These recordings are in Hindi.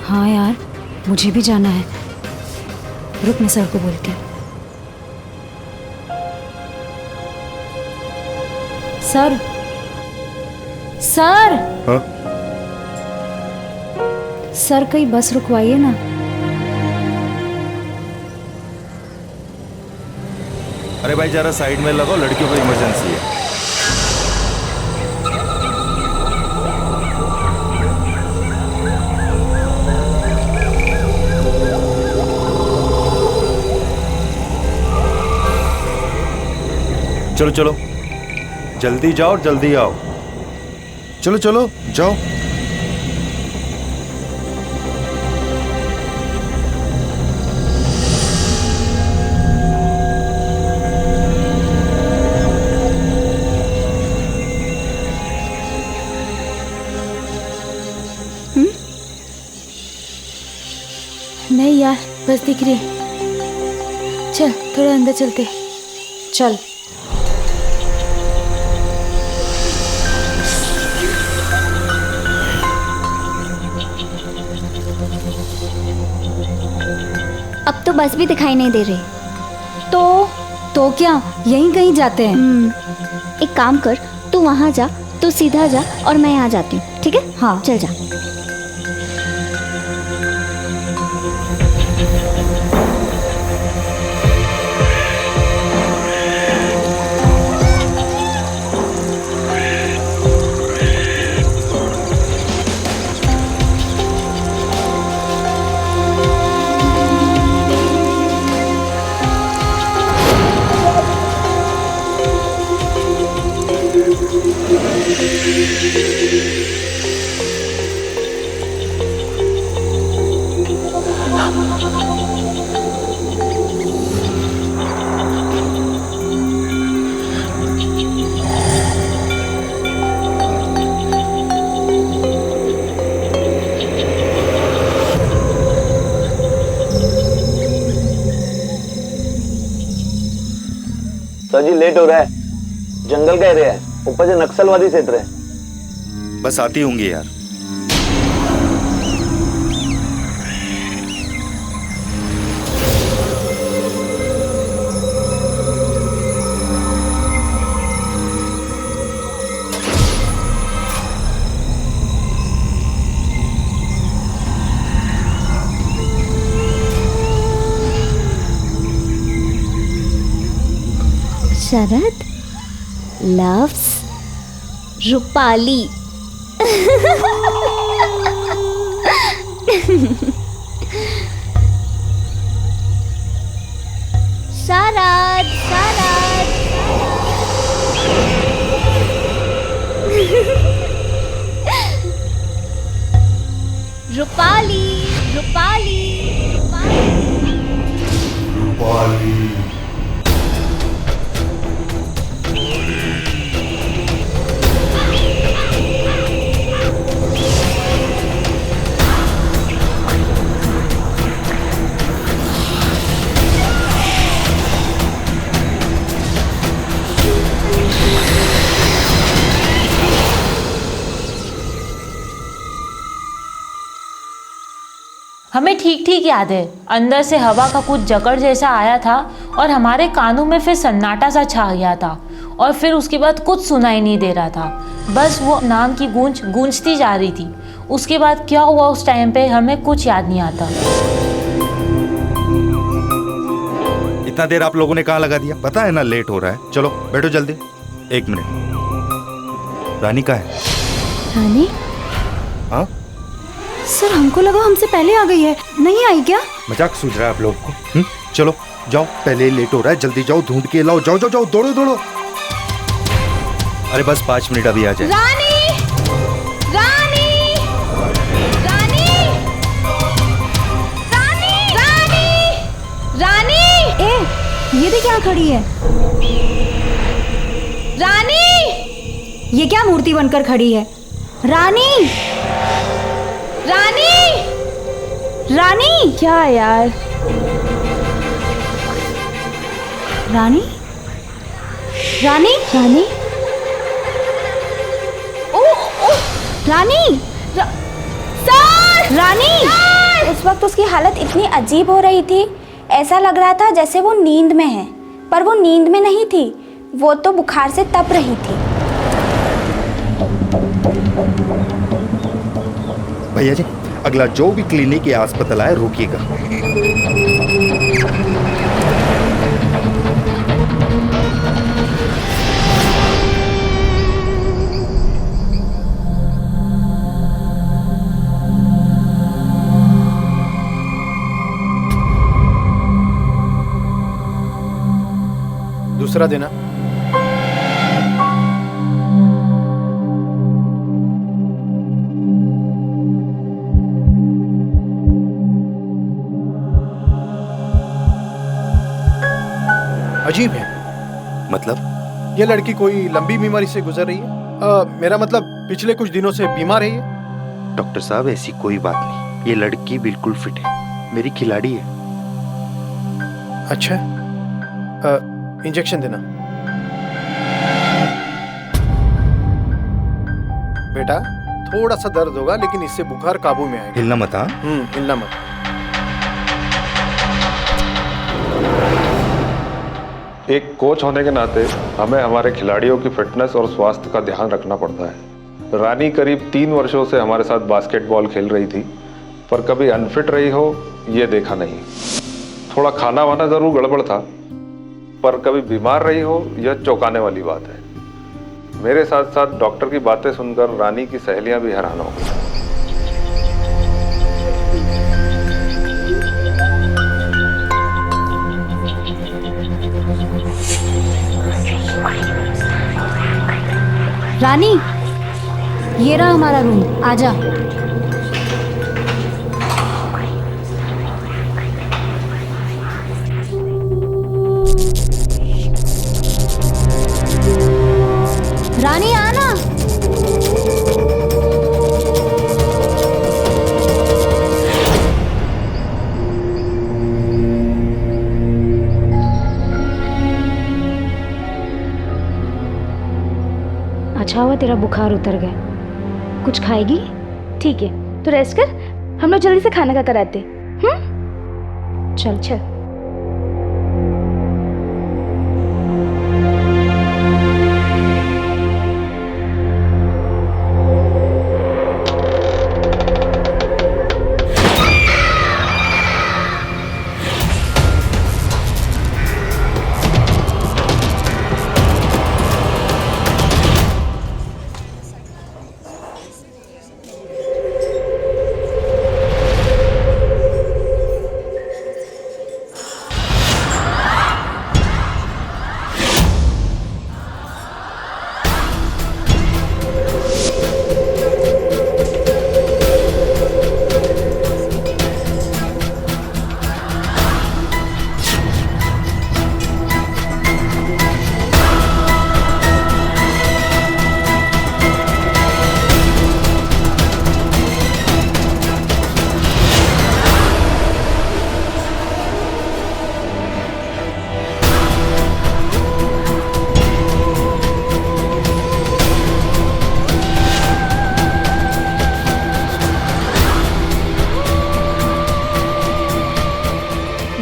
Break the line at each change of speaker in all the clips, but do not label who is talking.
हाँ यार, मुझे भी जाना है। रुक, मैं सर को बोलती हूँ। Sir, sir.
हाँ?
सर, कहीं बस रुकवाइए ना।
अरे भाई जरा साइड में लगो, लड़कियों को इमरजेंसी है। चलो चलो, जल्दी जाओ, जल्दी आओ। चलो चलो जाओ।
नहीं यार, बस दिख रही। चल थोड़ा अंदर चलते। चल।
अब तो बस भी दिखाई नहीं दे रही।
तो क्या, यहीं कहीं जाते हैं।
एक काम कर, तू वहाँ जा, तू सीधा जा और मैं यहाँ जाती हूँ, ठीक है?
हाँ
चल जा।
सर जी लेट हो रहा है, जंगल का एरिया है, ऊपर से नक्सलवादी क्षेत्र है।
बस आती होंगी यार।
शरद लव्स रूपाली। शरद शरद रूपाली रूपाली रूपाली।
हमें ठीक ठीक याद है, अंदर से हवा का कुछ जकड़ जैसा आया था और हमारे कानों में फिर सन्नाटा सा छा गया था और फिर उसके बाद कुछ सुनाई नहीं दे रहा था, बस वो नाम की गूंज गूंजती जा रही थी। उसके बाद क्या हुआ उस टाइम पे हमें कुछ याद नहीं आता।
इतना देर आप लोगों ने कहाँ लगा दिया? पता है ना लेट हो रहा है। चलो बैठो जल्दी। 1 मिनट। रानी कहाँ है?
रानी?
हाँ
सर, हमको लगा हमसे पहले आ गई है। नहीं आई क्या?
मजाक सूझ रहा है आप लोगों को? चलो जाओ, पहले ही लेट हो रहा है, जल्दी जाओ, ढूंढ के लाओ। जाओ जाओ जाओ, दौड़ो दौड़ो। अरे बस 5 मिनट, अभी आ जाए।
रानी! रानी! रानी! रानी! रानी! रानी! ए, ये देख यहाँ खड़ी है। रानी! ये क्या मूर्ति बनकर खड़ी है? रानी! रानी! रानी! क्या यार? रानी? रानी? रानी? ओ, ओ, रानी! सर! रानी!
उस वक्त उसकी हालत इतनी अजीब हो रही थी, ऐसा लग रहा था जैसे वो नींद में है, पर वो नींद में नहीं थी, वो तो बुखार से तप रही थी।
भैया जी, अगला जो भी क्लिनिक या अस्पताल है रोकिएगा।
दूसरा देना। अजीब है।
मतलब?
ये लड़की कोई लंबी बीमारी से गुजर रही है। मेरा मतलब पिछले कुछ दिनों से बीमार है ये।
डॉक्टर साहब, ऐसी कोई बात नहीं, ये लड़की बिल्कुल फिट है, मेरी खिलाड़ी है।
अच्छा, इंजेक्शन देना। बेटा, थोड़ा सा दर्द होगा लेकिन इससे बुखार काबू में आएगा।
हिलना मत। हाँ,
हिलना मत।
एक कोच होने के नाते हमें हमारे खिलाड़ियों की फिटनेस और स्वास्थ्य का ध्यान रखना पड़ता है। रानी करीब 3 वर्षों से हमारे साथ बास्केटबॉल खेल रही थी, पर कभी अनफिट रही हो ये देखा नहीं। थोड़ा खाना वाना जरूर गड़बड़ था, पर कभी बीमार रही हो यह चौंकाने वाली बात है। मेरे साथ साथ डॉक्टर की बातें सुनकर रानी की सहेलियां भी हैरान हो गई।
रानी, ये रहा हमारा रूम, आजा। रानी आना।
अच्छा हुआ तेरा बुखार उतर गया। कुछ खाएगी?
ठीक है, तो रेस्ट कर, हम लोग जल्दी से खाना खा कर आते।
चल चल।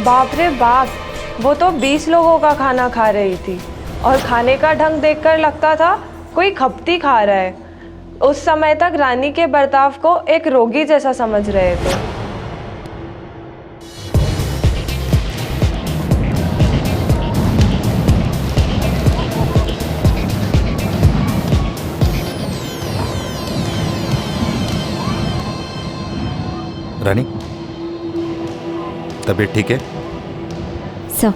बाप रे बाप, वो तो 20 लोगों का खाना खा रही थी और खाने का ढंग देखकर लगता था कोई खपती खा रहा है। उस समय तक रानी के बर्ताव को एक रोगी जैसा समझ रहे थे।
रानी, तबीयत ठीक है?
सब।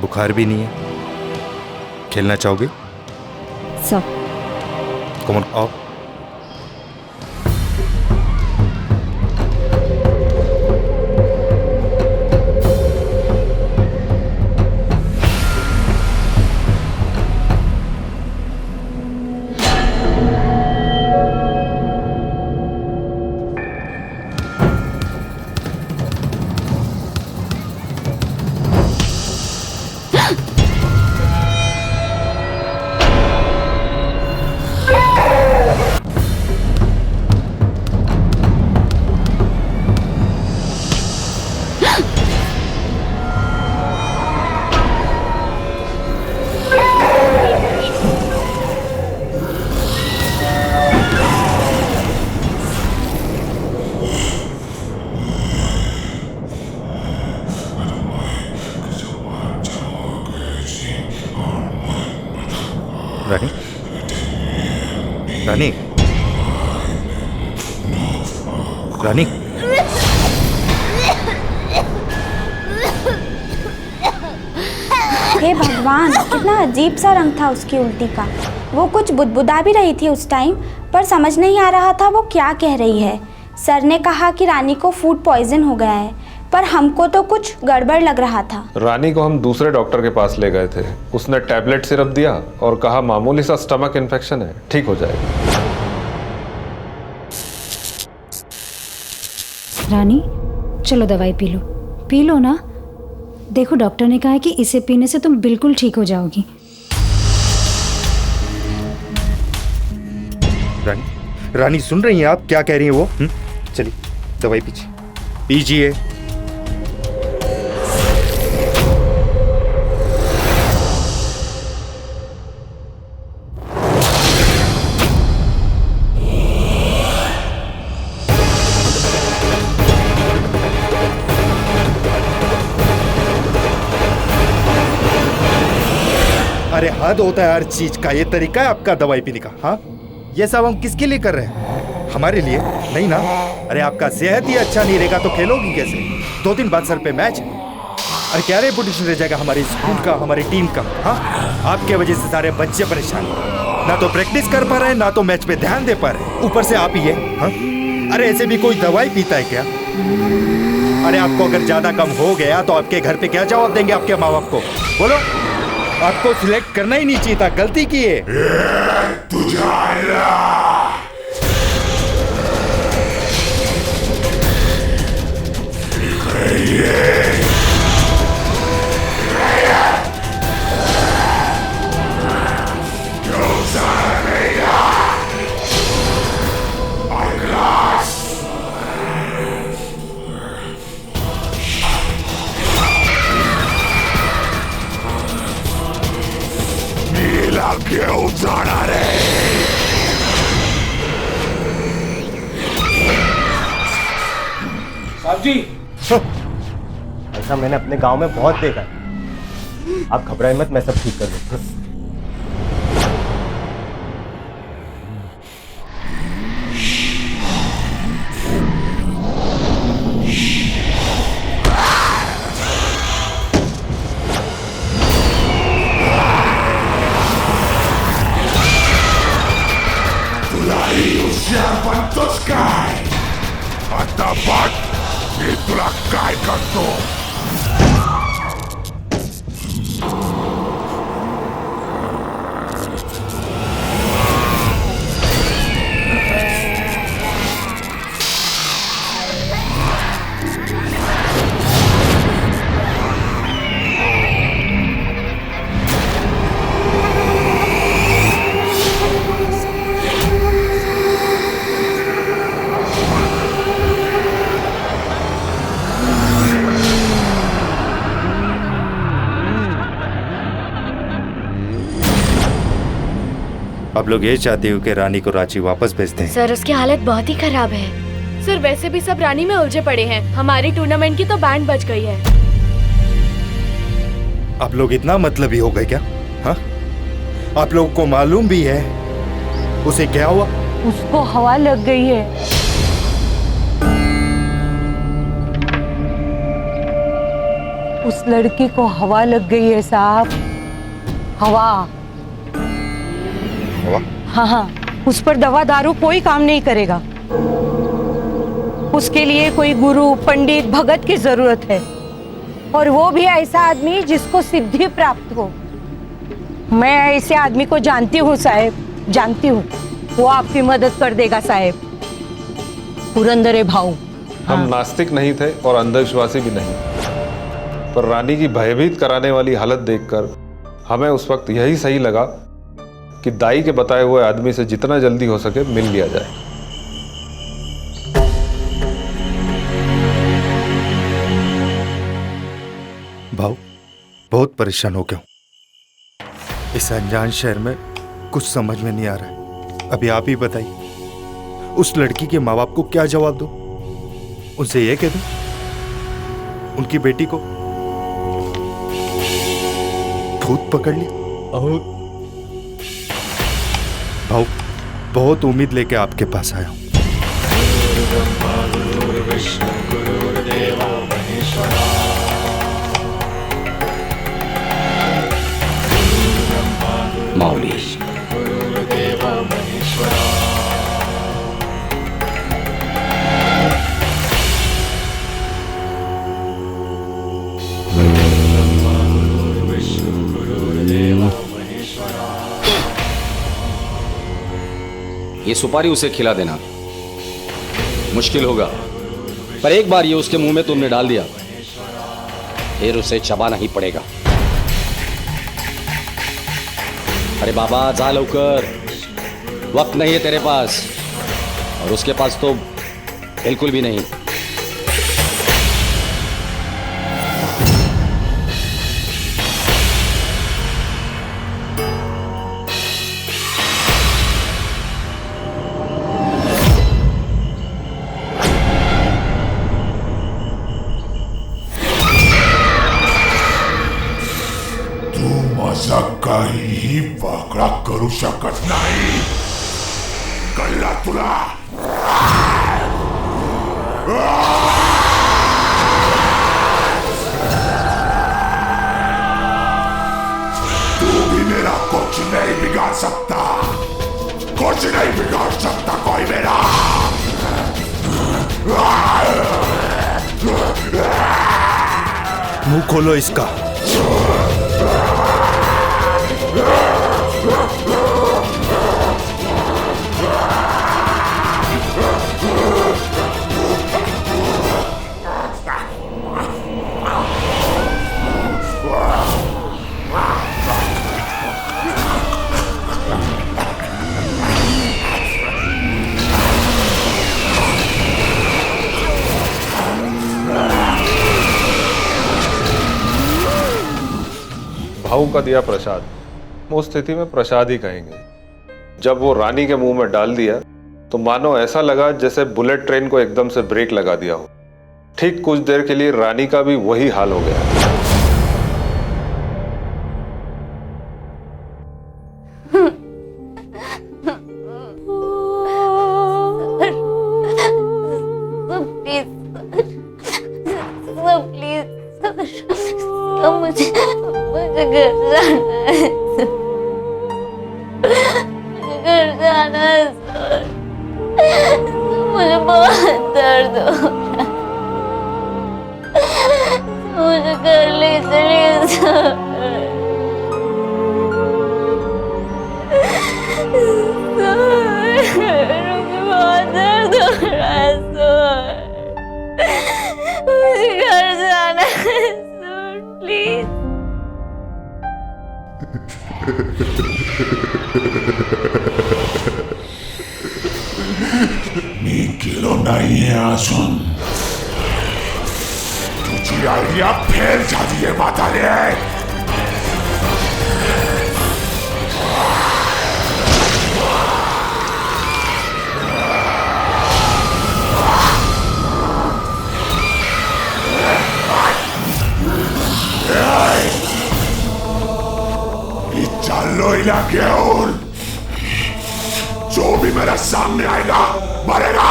बुखार भी नहीं है? खेलना चाहोगे?
सब।
कम ऑन, आओ। रानी, रानी,
हे भगवान, कितना अजीब सा रंग था उसकी उल्टी का। वो कुछ बुदबुदा भी रही थी उस टाइम, पर समझ नहीं आ रहा था वो क्या कह रही है। सर ने कहा कि रानी को फूड पॉइजन हो गया है, पर हमको तो कुछ गड़बड़ लग रहा था।
रानी को हम दूसरे डॉक्टर के पास ले गए थे। उसने टैबलेट सिरप दिया और कहा मामूली सा स्टमक इन्फेक्शन है, ठीक हो जाएगा।
रानी, चलो दवाई पी लो ना। देखो डॉक्टर ने कहा है कि इसे पीने से तुम बिल्कुल ठीक हो जाओगी।
रानी, रानी सुन रही हैं आप क्या कह रही हैं वो? चलिए दवाई पीजिए। अरे हद होता है हर चीज का। ये तरीका है आपका दवाई पीने का? हाँ, ये सब हम किसके लिए कर रहे हैं? हमारे लिए नहीं ना। अरे आपका सेहत ही अच्छा नहीं रहेगा तो खेलोगी कैसे? 2 दिन बाद सर पे मैच। अरे क्या रेपुटेशन रह जाएगा हमारे स्कूल का, हमारी टीम का? हाँ, आपके वजह से सारे बच्चे परेशान, ना तो प्रैक्टिस कर पा रहे, ना तो मैच पे ध्यान दे पा रहे, ऊपर से आप ही है। हाँ? अरे ऐसे भी कोई दवाई पीता है क्या? अरे आपको अगर ज्यादा कम हो गया तो आपके घर पे क्या जवाब देंगे आपके माँ बाप को? बोलो। आपको सिलेक्ट करना ही नहीं चाहिए था, गलती की है।
साहब जी, ऐसा मैंने अपने गांव में बहुत देखा है। आप घबराएं मत, मैं सब ठीक कर दूंगा।
तुला काय करतो?
आप लोग ये चाहते हो कि रानी को रांची वापस भेज दें?
सर उसकी हालत बहुत ही खराब है। सर वैसे भी सब रानी में उलझे पड़े हैं। हमारी टूर्नामेंट की तो बैंड बज गई है।
आप लोग इतना मतलबी हो गए क्या? हाँ? आप लोगों को मालूम भी है उसे क्या हुआ?
उसको हवा लग गई है। उस लड़की को हवा लग गई है साहब। हवा। हाँ, उस पर दवा दारू कोई काम नहीं करेगा। उसके लिए कोई गुरु, पंडित, भगत की जरूरत है, और वो भी ऐसा आदमी जिसको सिद्धि प्राप्त हो। मैं ऐसे आदमी को जानती हूँ साहेब, जानती हूँ। वो आपकी मदद कर देगा साहेब। पुरंदरे भाऊ।
हम नास्तिक नहीं थे और अंधविश्वासी भी नहीं, पर रानी की भयभीत कराने वाली हालत देखकर हमें उस वक्त यही सही लगा कि दाई के बताए हुए आदमी से जितना जल्दी हो सके मिल लिया जाए।
भाऊ, बहुत परेशान हो गया हूं। इस अनजान शहर में कुछ समझ में नहीं आ रहा है। अभी आप ही बताइए, उस लड़की के माँ बाप को क्या जवाब दूं? उनसे ये कह दूं उनकी बेटी को भूत पकड़ लिया? भाऊ, बहुत उम्मीद लेके आपके पास आया हूँ।
माऊली, ये सुपारी उसे खिला देना। मुश्किल होगा, पर एक बार ये उसके मुंह में तुमने डाल दिया, फिर उसे चबाना ही पड़ेगा। अरे बाबा, जा लवकर, वक्त नहीं है तेरे पास, और उसके पास तो बिल्कुल भी नहीं।
काही वाकडा करू शकत नाही, कळला तुला? तू भी मेरा कुछ नहीं बिगाड़ सकता, कुछ नहीं बिगाड़ सकता कोई मेरा।
मुंह खोलो इसका।
भाऊ का दिया प्रसाद, उस स्थिति में प्रसाद ही कहेंगे। जब वो रानी के मुंह में डाल दिया तो मानो ऐसा लगा जैसे बुलेट ट्रेन को एकदम से ब्रेक लगा दिया हो। ठीक कुछ देर के लिए रानी का भी वही हाल हो गया।
मुझे बहुत दर्द हो रहा है, मुझे घर ले चलिए। मुझे बहुत दर्द हो रहा है, मुझे घर जाना है, प्लीज।
मी गेलो नाहीये अजून, तुझी आयडिया फेल झालीये म्हातारे। मी चाललोय ना घेऊन, जो भी मेरे सामने आएगा मरेगा,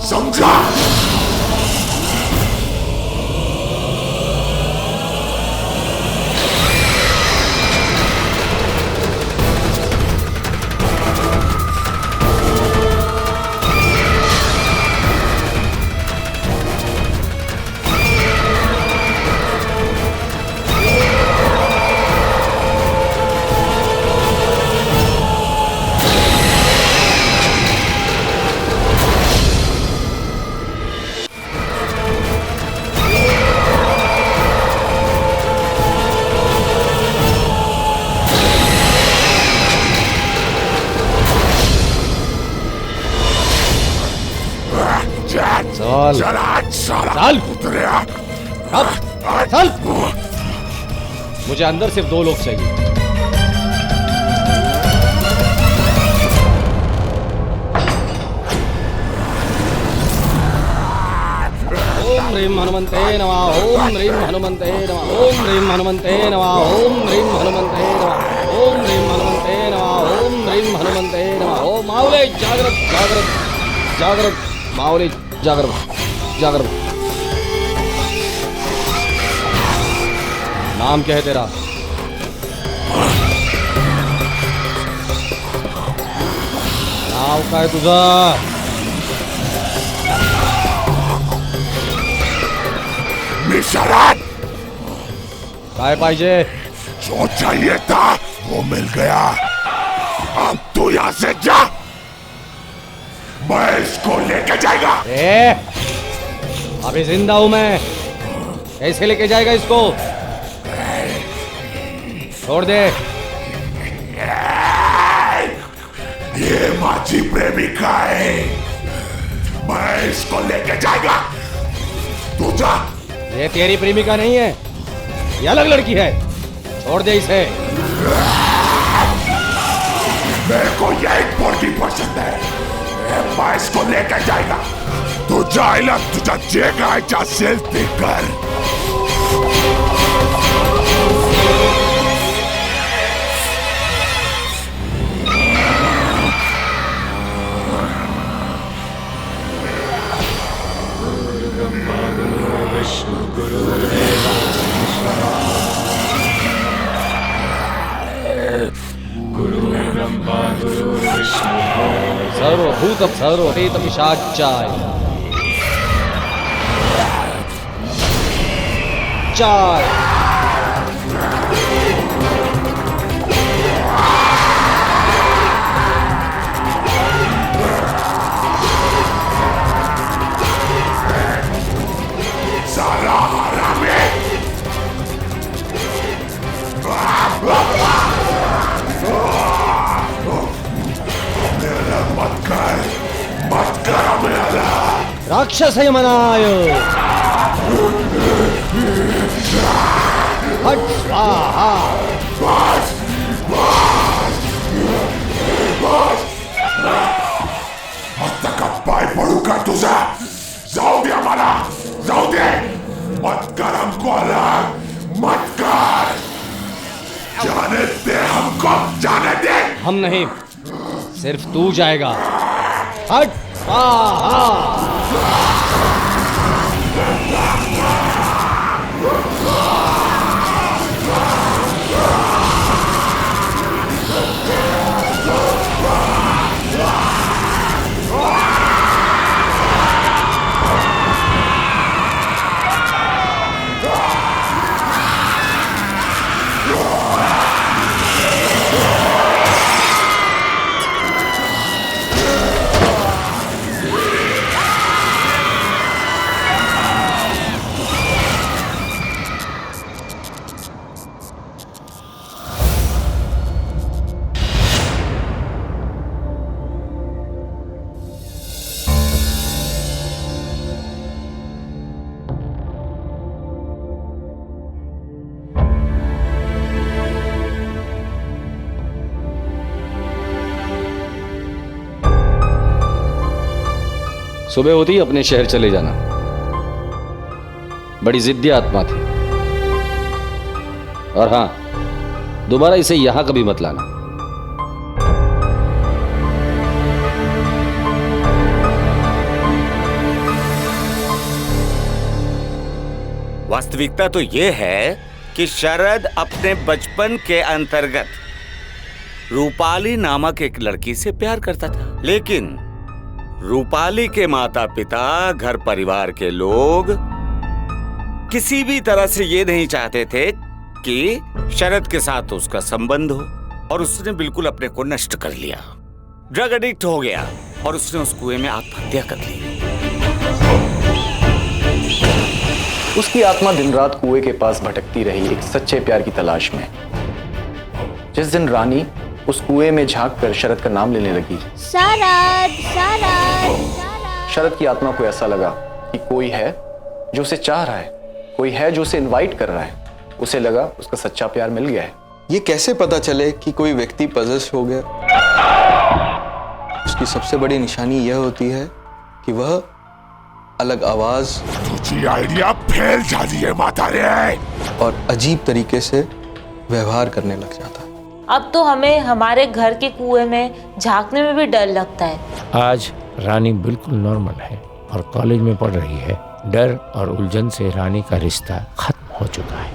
समझा?
चल चल, मुझे अंदर सिर्फ 2 लोग चाहिए। ओम ह्रीं हनुमंते नमः, ओम ह्रीं हनुमंते नमः, ओम ह्रीं हनुमंते नमः, ओम ह्रीं हनुमंते नमः, ओम ह्रीं हनुमंते नमः, ओम ह्रीं हनुमंते मंत्रे नमः। ओम माऊले जागृत जागृत जागृत, माऊले जागृत जागृत। नाम क्या है तेरा? नाव काय तुझा?
मी शरद।
काय पाहिजे?
जो चाहिए था वो मिल गया। अब तू यहाँ से जा, मैं इसको लेके जाएगा।
अभी जिंदा हूं मैं, कैसे लेके जाएगा इसको? छोड़ दे।
ये माझी प्रेमिका है, मैं इसको लेके जाएगा। तू जा।
ये तेरी प्रेमिका नहीं है, ये अलग लड़की है, छोड़ दे इसे।
मेरे को यही पोर्टी पसंद है, मैं इसको लेके जाएगा। तू जाएगा, तुझा जेगा जा सेल्फी कर।
सर्वभूत सर्वपेत पिशाचाय चाय।
साला हरामी। मत कर मेरा।
राक्षस है मनाय। हट स्वाहा।
बस आता का पाय पडू का तुझा? जाऊ दे मला, जाऊ दे। मत कर हमको अलग, मत कर। जाने दे हमको, जाने दे।
हम नहीं, सिर्फ तू जाएगा। हट स्वाहा। सुबह होती ही अपने शहर चले जाना। बड़ी जिद्दी आत्मा थी। और हां, दोबारा इसे यहां कभी मत लाना।
वास्तविकता तो यह है कि शरद अपने बचपन के अंतर्गत रूपाली नामक एक लड़की से प्यार करता था, लेकिन रूपाली के माता पिता, घर परिवार के लोग किसी भी तरह से ये नहीं चाहते थे कि शरद के साथ उसका संबंध हो, और उसने बिल्कुल अपने को नष्ट कर लिया। ड्रग एडिक्ट हो गया और उसने उस कुएं में आत्महत्या कर ली।
उसकी आत्मा दिन रात कुएं के पास भटकती रही एक सच्चे प्यार की तलाश में। जिस दिन रानी उस कुएं में झांक कर शरद का नाम लेने लगी,
शरद शरद।
शरद की आत्मा को ऐसा लगा कि कोई है जो उसे चाह रहा है, कोई है जो उसे इनवाइट कर रहा है। उसे लगा उसका सच्चा प्यार मिल गया है।
ये कैसे पता चले कि कोई व्यक्ति पजेस हो गया? उसकी सबसे बड़ी निशानी यह होती है कि वह अलग आवाज,
तुझी आइडिया फेल जा रही है माता रे,
और अजीब तरीके से व्यवहार करने लग जाता है।
अब तो हमें हमारे घर के कुएं में झांकने में भी डर लगता है।
आज रानी बिल्कुल नॉर्मल है और कॉलेज में पढ़ रही है। डर और उलझन से रानी का रिश्ता खत्म हो चुका है।